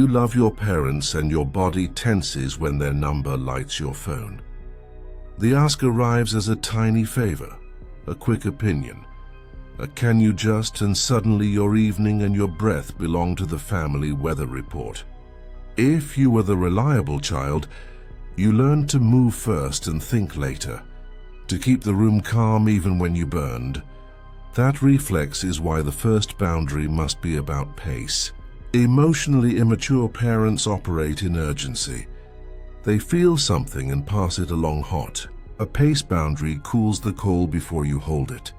You love your parents and your body tenses when their number lights your phone. The ask arrives as a tiny favor, a quick opinion, a can you just, and suddenly your evening and your breath belong to the family weather report. If you were the reliable child, you learned to move first and think later, to keep the room calm even when you burned. That reflex is why the first boundary must be about pace. Emotionally immature parents operate in urgency. They feel something and pass it along hot. A pace boundary cools the coal before you hold it.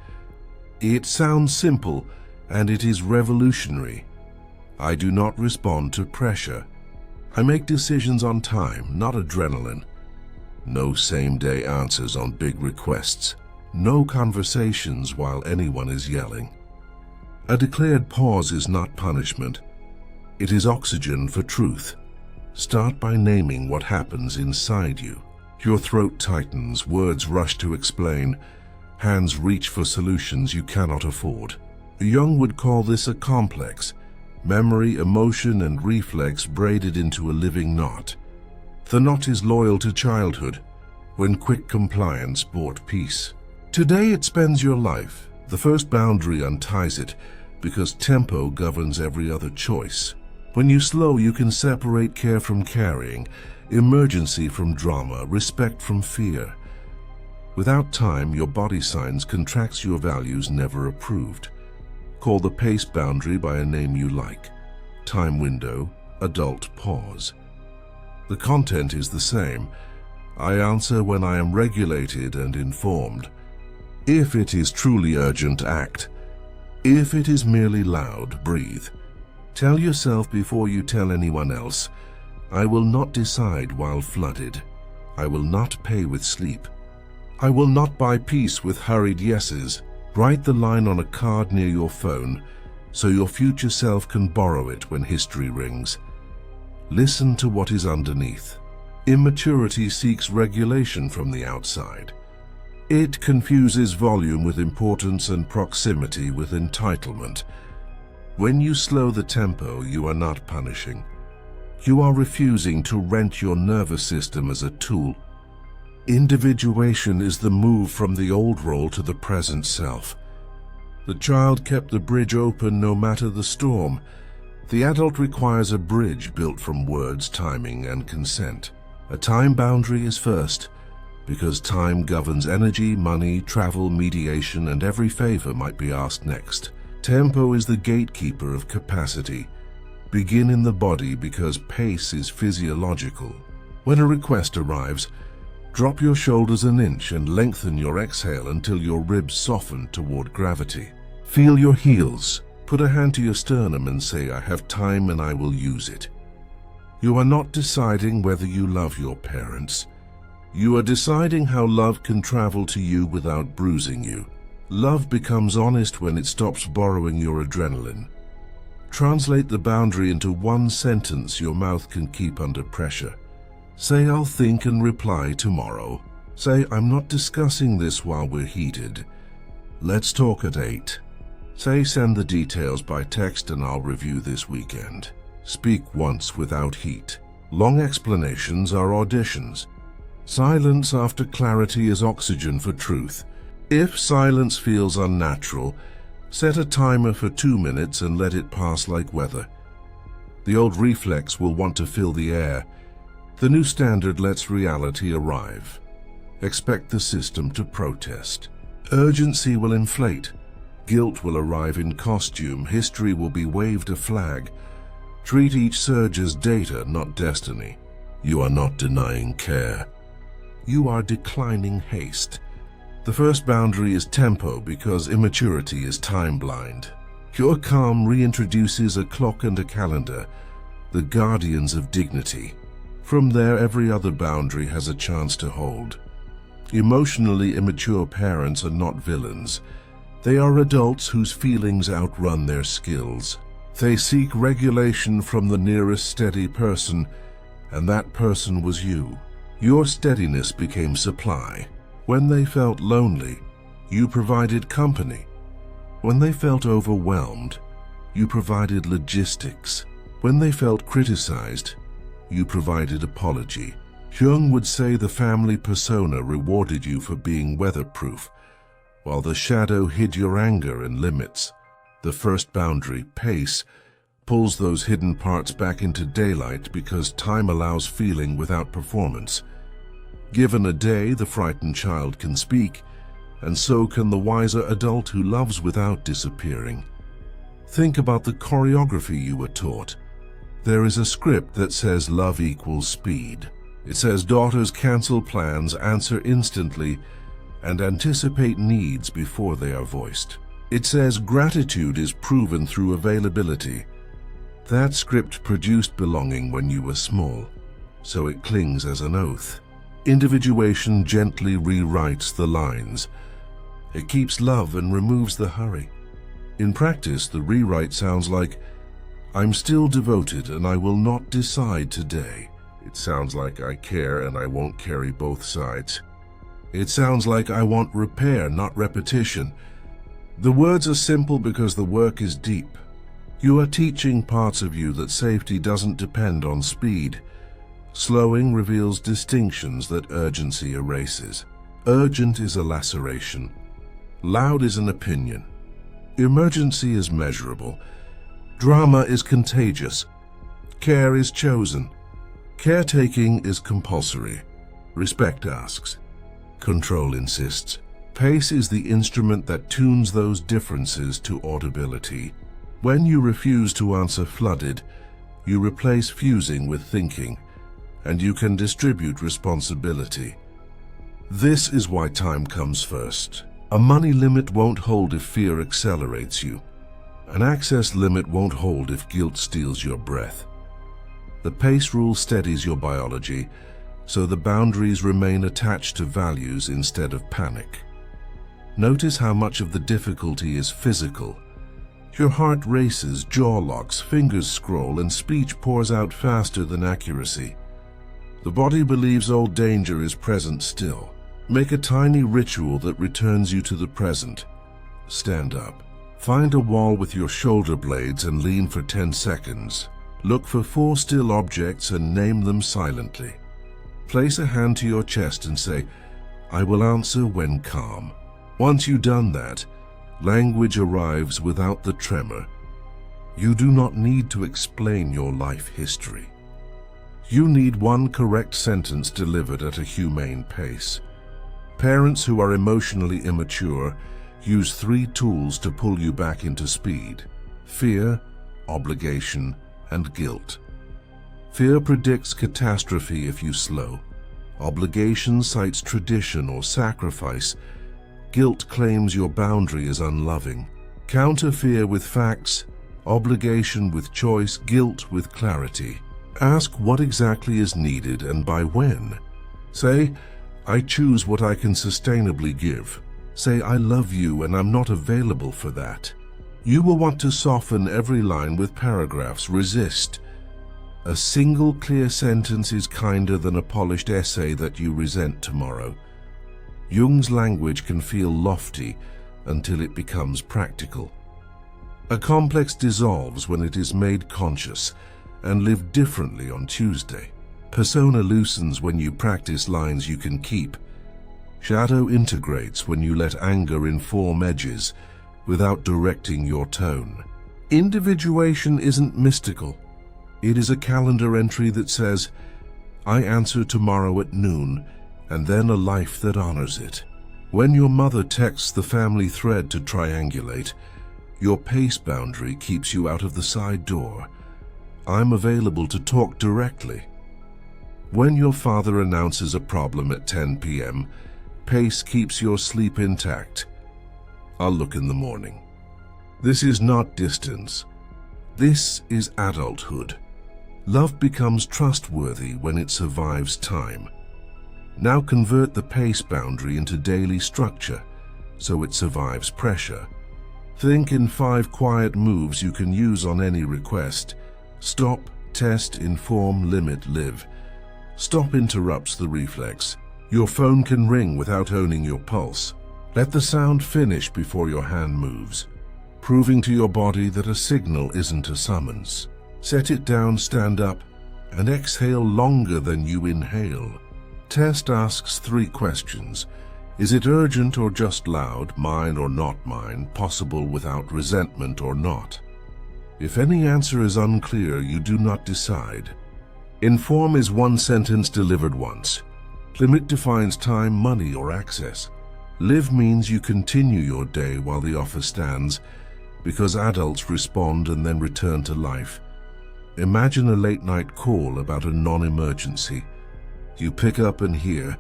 It sounds simple, and it is revolutionary. I do not respond to pressure. I make decisions on time, not adrenaline. No same-day answers on big requests. No conversations while anyone is yelling. A declared pause is not punishment. It is oxygen for truth. Start by naming what happens inside you. Your throat tightens, words rush to explain, hands reach for solutions you cannot afford. Jung would call this a complex, memory, emotion, and reflex braided into a living knot. The knot is loyal to childhood, when quick compliance brought peace. Today it spends your life. The first boundary unties it, because tempo governs every other choice. When you slow, you can separate care from carrying, emergency from drama, respect from fear. Without time, your body signs contracts your values never approved. Call the pace boundary by a name you like. Time window, adult pause. The content is the same. I answer when I am regulated and informed. If it is truly urgent, act. If it is merely loud, breathe. Tell yourself before you tell anyone else, I will not decide while flooded. I will not pay with sleep. I will not buy peace with hurried yeses. Write the line on a card near your phone so your future self can borrow it when history rings. Listen to what is underneath. Immaturity seeks regulation from the outside. It confuses volume with importance and proximity with entitlement. When you slow the tempo, you are not punishing. You are refusing to rent your nervous system as a tool. Individuation is the move from the old role to the present self. The child kept the bridge open no matter the storm. The adult requires a bridge built from words, timing, and consent. A time boundary is first, because time governs energy, money, travel, mediation, and every favor might be asked next. Tempo is the gatekeeper of capacity. Begin in the body because pace is physiological. When a request arrives, drop your shoulders an inch and lengthen your exhale until your ribs soften toward gravity. Feel your heels. Put a hand to your sternum and say, I have time and I will use it. You are not deciding whether you love your parents. You are deciding how love can travel to you without bruising you. Love becomes honest when it stops borrowing your adrenaline. Translate the boundary into one sentence your mouth can keep under pressure. Say, I'll think and reply tomorrow. Say, I'm not discussing this while we're heated. Let's talk at 8. Say, send the details by text and I'll review this weekend. Speak once without heat. Long explanations are auditions. Silence after clarity is oxygen for truth. If silence feels unnatural, set a timer for 2 minutes and let it pass like weather. The old reflex will want to fill the air. The new standard lets reality arrive. Expect the system to protest. Urgency will inflate. Guilt will arrive in costume. History will be waved a flag. Treat each surge as data, not destiny. You are not denying care. You are declining haste. The first boundary is tempo because immaturity is time-blind. Your calm reintroduces a clock and a calendar, the guardians of dignity. From there, every other boundary has a chance to hold. Emotionally immature parents are not villains. They are adults whose feelings outrun their skills. They seek regulation from the nearest steady person, and that person was you. Your steadiness became supply. When they felt lonely, you provided company. When they felt overwhelmed, you provided logistics. When they felt criticized, you provided apology. Jung would say the family persona rewarded you for being weatherproof, while the shadow hid your anger and limits. The first boundary, pace, pulls those hidden parts back into daylight because time allows feeling without performance. Given a day, the frightened child can speak, and so can the wiser adult who loves without disappearing. Think about the choreography you were taught. There is a script that says love equals speed. It says daughters cancel plans, answer instantly, and anticipate needs before they are voiced. It says gratitude is proven through availability. That script produced belonging when you were small, so it clings as an oath. Individuation gently rewrites the lines. It keeps love and removes the hurry. In practice, the rewrite sounds like, I'm still devoted and I will not decide today. It sounds like I care and I won't carry both sides. It sounds like I want repair, not repetition. The words are simple because the work is deep. You are teaching parts of you that safety doesn't depend on speed. Slowing reveals distinctions that urgency erases. Urgent is a laceration. Loud is an opinion. Emergency is measurable. Drama is contagious. Care is chosen. Caretaking is compulsory. Respect asks. Control insists. Pace is the instrument that tunes those differences to audibility. When you refuse to answer flooded, you replace fusing with thinking, and you can distribute responsibility. This is why time comes first. A money limit won't hold if fear accelerates you. An access limit won't hold if guilt steals your breath. The pace rule steadies your biology, so the boundaries remain attached to values instead of panic. Notice how much of the difficulty is physical. Your heart races, jaw locks, fingers scroll, and speech pours out faster than accuracy. The body believes old danger is present still. Make a tiny ritual that returns you to the present. Stand up. Find a wall with your shoulder blades and lean for 10 seconds. Look for 4 still objects and name them silently. Place a hand to your chest and say, I will answer when calm. Once you've done that, language arrives without the tremor. You do not need to explain your life history. You need one correct sentence delivered at a humane pace. Parents who are emotionally immature use 3 tools to pull you back into speed: fear, obligation, and guilt. Fear predicts catastrophe if you slow. Obligation cites tradition or sacrifice. Guilt claims your boundary is unloving. Counter fear with facts, obligation with choice, guilt with clarity. Ask what exactly is needed and by when. Say, I choose what I can sustainably give. Say, I love you and I'm not available for that. You will want to soften every line with paragraphs. Resist. A single clear sentence is kinder than a polished essay that you resent tomorrow. Jung's language can feel lofty until it becomes practical. A complex dissolves when it is made conscious and lived differently on Tuesday. Persona loosens when you practice lines you can keep. Shadow integrates when you let anger inform edges without directing your tone. Individuation isn't mystical. It is a calendar entry that says, I answer tomorrow at noon, and then a life that honors it. When your mother texts the family thread to triangulate, your pace boundary keeps you out of the side door. I'm available to talk directly. When your father announces a problem at 10 p.m., pace keeps your sleep intact. I'll look in the morning. This is not distance. This is adulthood. Love becomes trustworthy when it survives time. Now convert the pace boundary into daily structure so it survives pressure. Think in 5 quiet moves you can use on any request. Stop, test, inform, limit, live. Stop interrupts the reflex. Your phone can ring without owning your pulse. Let the sound finish before your hand moves, proving to your body that a signal isn't a summons. Set it down, stand up, and exhale longer than you inhale. Test asks 3 questions. Is it urgent or just loud, mine or not mine, possible without resentment or not? If any answer is unclear, you do not decide. Inform is 1 sentence delivered once. Limit defines time, money, or access. Live means you continue your day while the offer stands, because adults respond and then return to life. Imagine a late-night call about a non-emergency. You pick up and hear,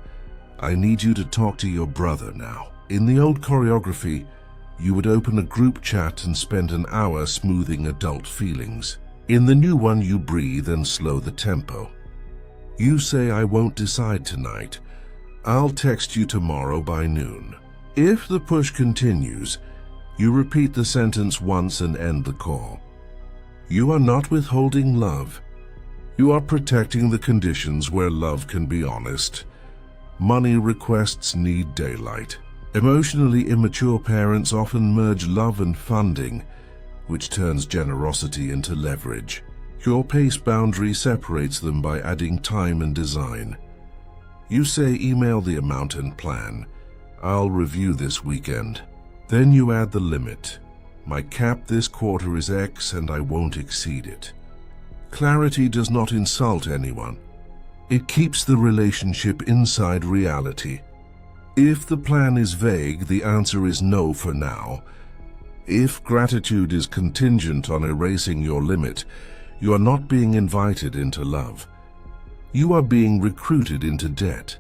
"I need you to talk to your brother now." In the old choreography, you would open a group chat and spend an hour smoothing adult feelings. In the new one, you breathe and slow the tempo. You say, "I won't decide tonight. I'll text you tomorrow by noon." If the push continues, you repeat the sentence once and end the call. You are not withholding love. You are protecting the conditions where love can be honest. Money requests need daylight. Emotionally immature parents often merge love and funding, which turns generosity into leverage. Your pace boundary separates them by adding time and design. You say, "Email the amount and plan. I'll review this weekend." Then you add the limit. "My cap this quarter is X and I won't exceed it." Clarity does not insult anyone. It keeps the relationship inside reality. If the plan is vague, the answer is no for now. If gratitude is contingent on erasing your limit, you are not being invited into love. You are being recruited into debt.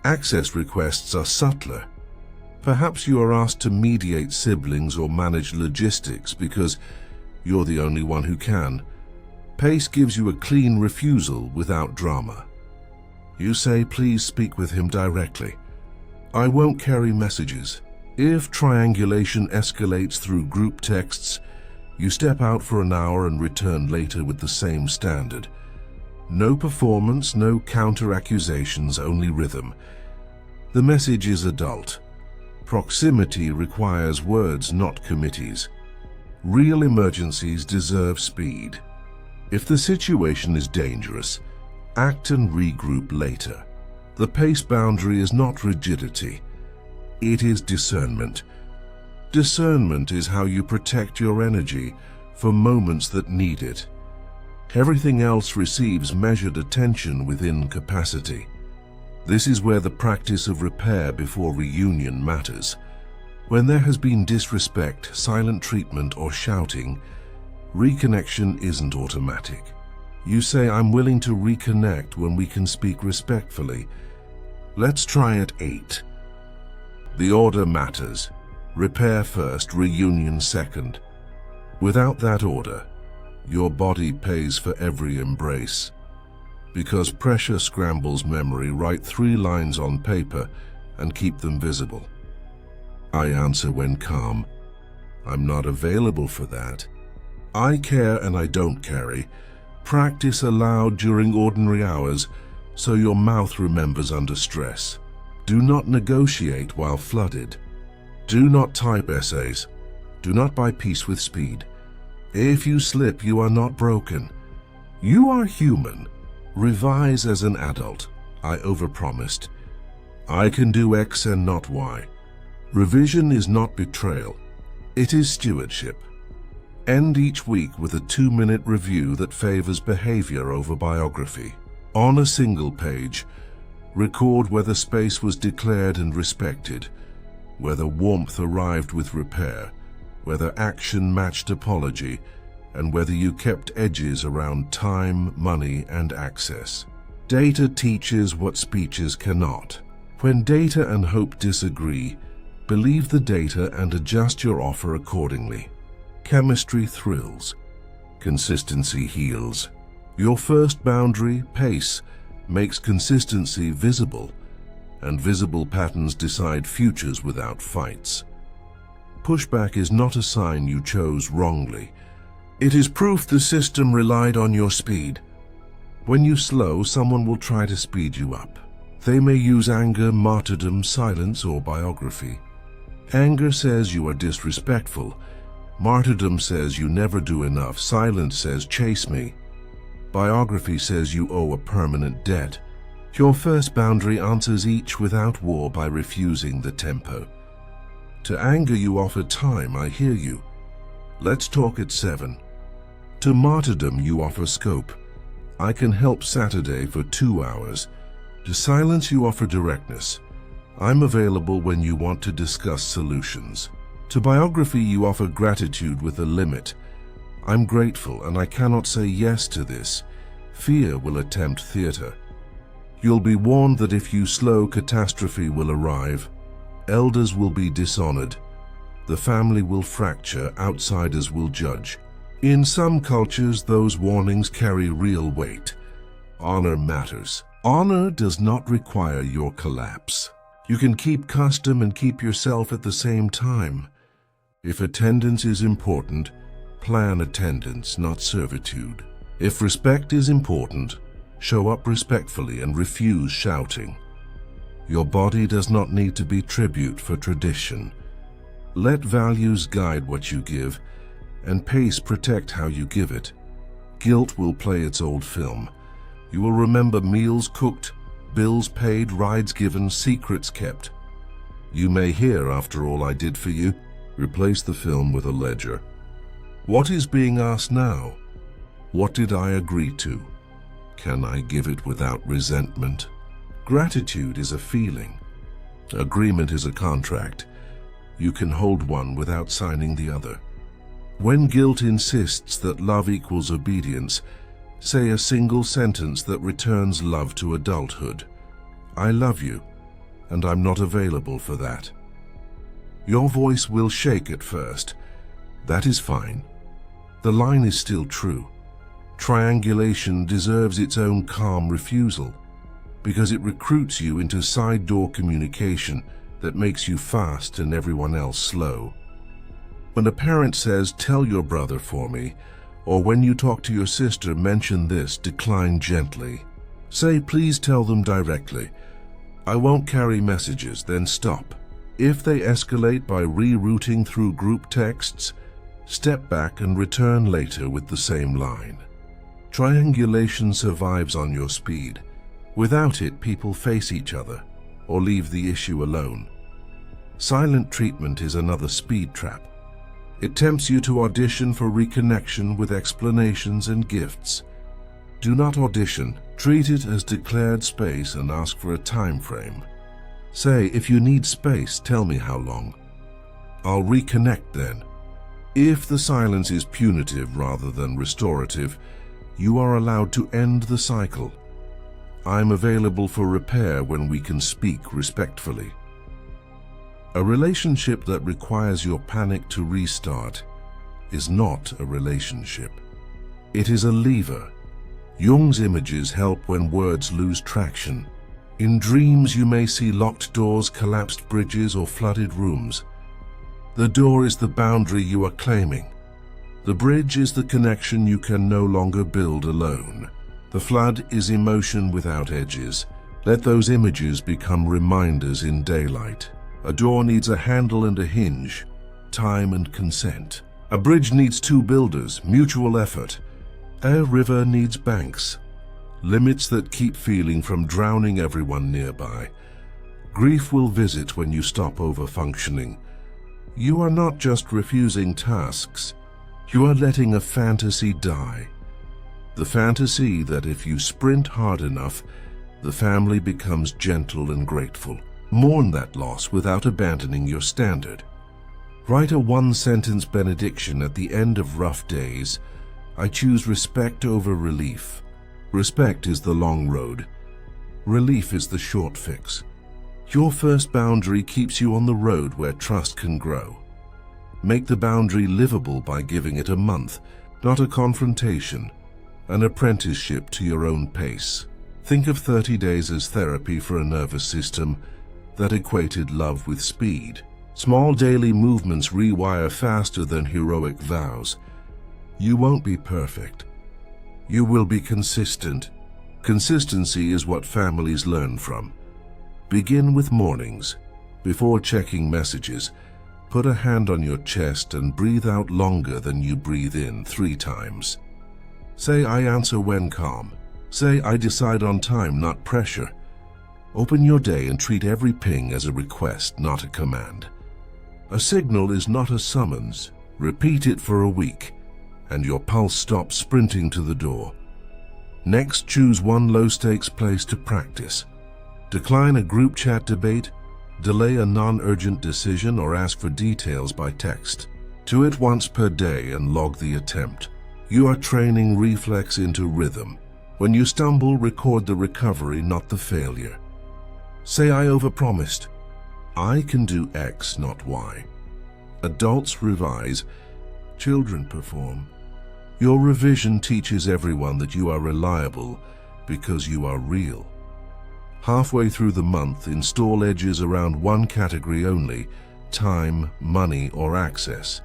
Access requests are subtler. Perhaps you are asked to mediate siblings or manage logistics because you're the only one who can. Pace gives you a clean refusal without drama. You say, "Please speak with him directly. I won't carry messages." If triangulation escalates through group texts, you step out for an hour and return later with the same standard. No performance, no counter-accusations, only rhythm. The message is adult. Proximity requires words, not committees. Real emergencies deserve speed. If the situation is dangerous, act and regroup later. The pace boundary is not rigidity. It is discernment. Discernment is how you protect your energy for moments that need it. Everything else receives measured attention within capacity. This is where the practice of repair before reunion matters. When there has been disrespect, silent treatment, or shouting, reconnection isn't automatic. You say, "I'm willing to reconnect when we can speak respectfully. Let's try at 8. The order matters. Repair first, reunion second. Without that order, your body pays for every embrace. Because pressure scrambles memory, write 3 lines on paper and keep them visible. I answer when calm. I'm not available for that. I care and I don't carry. Practice aloud during ordinary hours so your mouth remembers under stress. Do not negotiate while flooded. Do not type essays. Do not buy peace with speed. If you slip, you are not broken. You are human. Revise as an adult. I overpromised. I can do X and not Y. Revision is not betrayal. It is stewardship. End each week with a 2-minute review that favors behavior over biography. On a single page, record whether space was declared and respected, whether warmth arrived with repair, whether action matched apology, and whether you kept edges around time, money, and access. Data teaches what speeches cannot. When data and hope disagree, believe the data and adjust your offer accordingly. Chemistry thrills. Consistency heals. Your first boundary, pace, makes consistency visible, and visible patterns decide futures without fights. Pushback is not a sign you chose wrongly. It is proof the system relied on your speed. When you slow, someone will try to speed you up. They may use anger, martyrdom, silence, or biography. Anger says you are disrespectful. Martyrdom says you never do enough. Silence says chase me. Biography says you owe a permanent debt. Your first boundary answers each without war by refusing the tempo. To anger you offer time, I hear you. Let's talk at 7. To martyrdom you offer scope. I can help Saturday for 2 hours. To silence you offer directness. I'm available when you want to discuss solutions. To biography you offer gratitude with a limit. I'm grateful and I cannot say yes to this. Fear will attempt theater. You'll be warned that if you slow, catastrophe will arrive. Elders will be dishonored. The family will fracture, outsiders will judge. In some cultures, those warnings carry real weight. Honor matters. Honor does not require your collapse. You can keep custom and keep yourself at the same time. If attendance is important, plan attendance, not servitude. If respect is important, show up respectfully and refuse shouting. Your body does not need to be tribute for tradition. Let values guide what you give, and pace protect how you give it. Guilt will play its old film. You will remember meals cooked, bills paid, rides given, secrets kept. You may hear, after all I did for you. Replace the film with a ledger. What is being asked now? What did I agree to? Can I give it without resentment? Gratitude is a feeling. Agreement is a contract. You can hold one without signing the other. When guilt insists that love equals obedience, say a single sentence that returns love to adulthood. I love you, and I'm not available for that. Your voice will shake at first. That is fine. The line is still true. Triangulation deserves its own calm refusal, because it recruits you into side door communication that makes you fast and everyone else slow. When a parent says, "Tell your brother for me," or when you talk to your sister, mention this, decline gently. Say, "Please tell them directly. I won't carry messages," then stop. If they escalate by rerouting through group texts, step back and return later with the same line. Triangulation survives on your speed. Without it, people face each other or leave the issue alone. Silent treatment is another speed trap. It tempts you to audition for reconnection with explanations and gifts. Do not audition. Treat it as declared space and ask for a time frame. Say, "If you need space, tell me how long. I'll reconnect then." If the silence is punitive rather than restorative, you are allowed to end the cycle. I'm available for repair when we can speak respectfully. A relationship that requires your panic to restart is not a relationship. It is a lever. Jung's images help when words lose traction. In dreams, you may see locked doors, collapsed bridges, or flooded rooms. The door is the boundary you are claiming. The bridge is the connection you can no longer build alone. The flood is emotion without edges. Let those images become reminders in daylight. A door needs a handle and a hinge, time and consent. A bridge needs 2 builders, mutual effort. A river needs banks, limits that keep feeling from drowning everyone nearby. Grief will visit when you stop over-functioning. You are not just refusing tasks, you are letting a fantasy die. The fantasy that if you sprint hard enough, the family becomes gentle and grateful. Mourn that loss without abandoning your standard. Write a 1-sentence benediction at the end of rough days. I choose respect over relief. Respect is the long road. Relief is the short fix. Your first boundary keeps you on the road where trust can grow. Make the boundary livable by giving it a month, not a confrontation, an apprenticeship to your own pace. Think of 30 days as therapy for a nervous system that equated love with speed. Small daily movements rewire faster than heroic vows. You won't be perfect. You will be consistent. Consistency is what families learn from. Begin with mornings. Before checking messages, Put a hand on your chest and breathe out longer than you breathe in 3 times. Say, I answer when calm. Say, I decide on time, not pressure. Open your day and treat every ping as a request, not a command. A signal is not a summons. Repeat it for a week, and your pulse stops sprinting to the door. Next, choose one low-stakes place to practice. Decline a group chat debate, delay a non-urgent decision, or ask for details by text. Do it once per day and log the attempt. You are training reflex into rhythm. When you stumble, record the recovery, not the failure. Say, I overpromised. I can do X, not Y. Adults revise, children perform. Your revision teaches everyone that you are reliable because you are real. Halfway through the month, install edges around one category only: time, money, or access.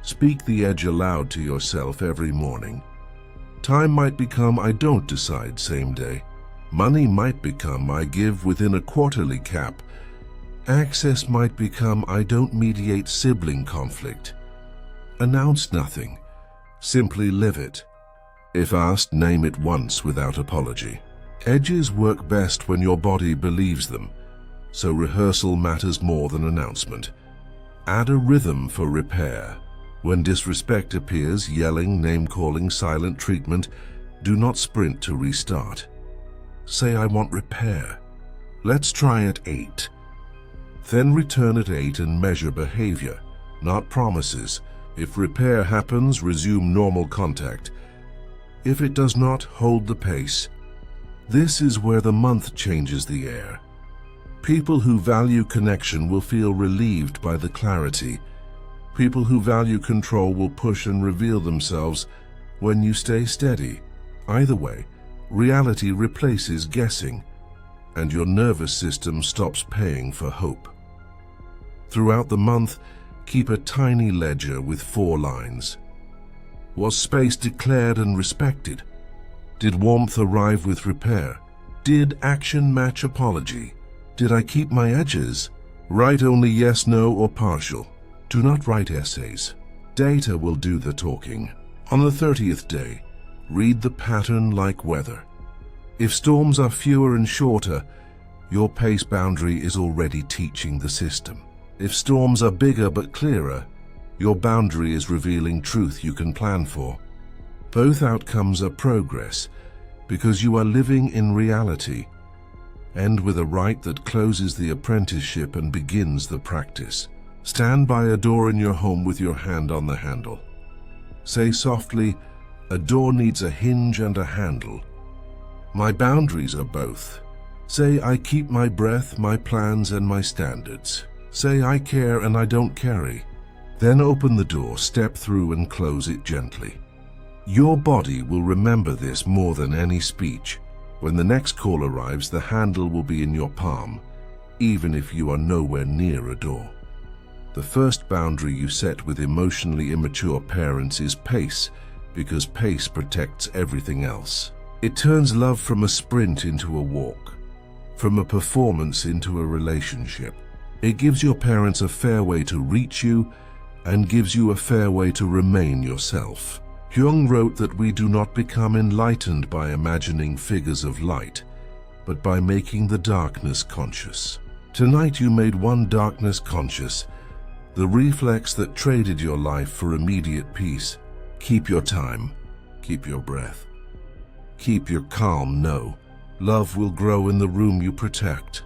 Speak the edge aloud to yourself every morning. Time might become I don't decide same day. Money might become I give within a quarterly cap. Access might become I don't mediate sibling conflict. Announce nothing. Simply live it. If asked, name it once without apology. Edges work best when your body believes them, so rehearsal matters more than announcement. Add a rhythm for repair. When disrespect appears, yelling, name-calling, silent treatment, do not sprint to restart. Say, I want repair. Let's try at 8. Then return at 8 and measure behavior, not promises. If repair happens, resume normal contact. If it does not, hold the pace. This is where the month changes the air. People who value connection will feel relieved by the clarity. People who value control will push and reveal themselves when you stay steady. Either way, reality replaces guessing, and your nervous system stops paying for hope. Throughout the month, keep a tiny ledger with 4 lines. Was space declared and respected? Did warmth arrive with repair? Did action match apology? Did I keep my edges? Write only yes, no, or partial. Do not write essays. Data will do the talking. On the 30th day, read the pattern like weather. If storms are fewer and shorter, your pace boundary is already teaching the system. If storms are bigger but clearer, your boundary is revealing truth you can plan for. Both outcomes are progress, because you are living in reality. End with a rite that closes the apprenticeship and begins the practice. Stand by a door in your home with your hand on the handle. Say softly, a door needs a hinge and a handle. My boundaries are both. Say, I keep my breath, my plans, and my standards. Say, I care and I don't carry. Then open the door, step through, and close it gently. Your body will remember this more than any speech. When the next call arrives, the handle will be in your palm, even if you are nowhere near a door. The first boundary you set with emotionally immature parents is pace, because pace protects everything else. It turns love from a sprint into a walk, from a performance into a relationship. It gives your parents a fair way to reach you and gives you a fair way to remain yourself. Jung wrote that we do not become enlightened by imagining figures of light, but by making the darkness conscious. Tonight you made one darkness conscious, the reflex that traded your life for immediate peace. Keep your time, keep your breath. Keep your calm, know. Love will grow in the room you protect.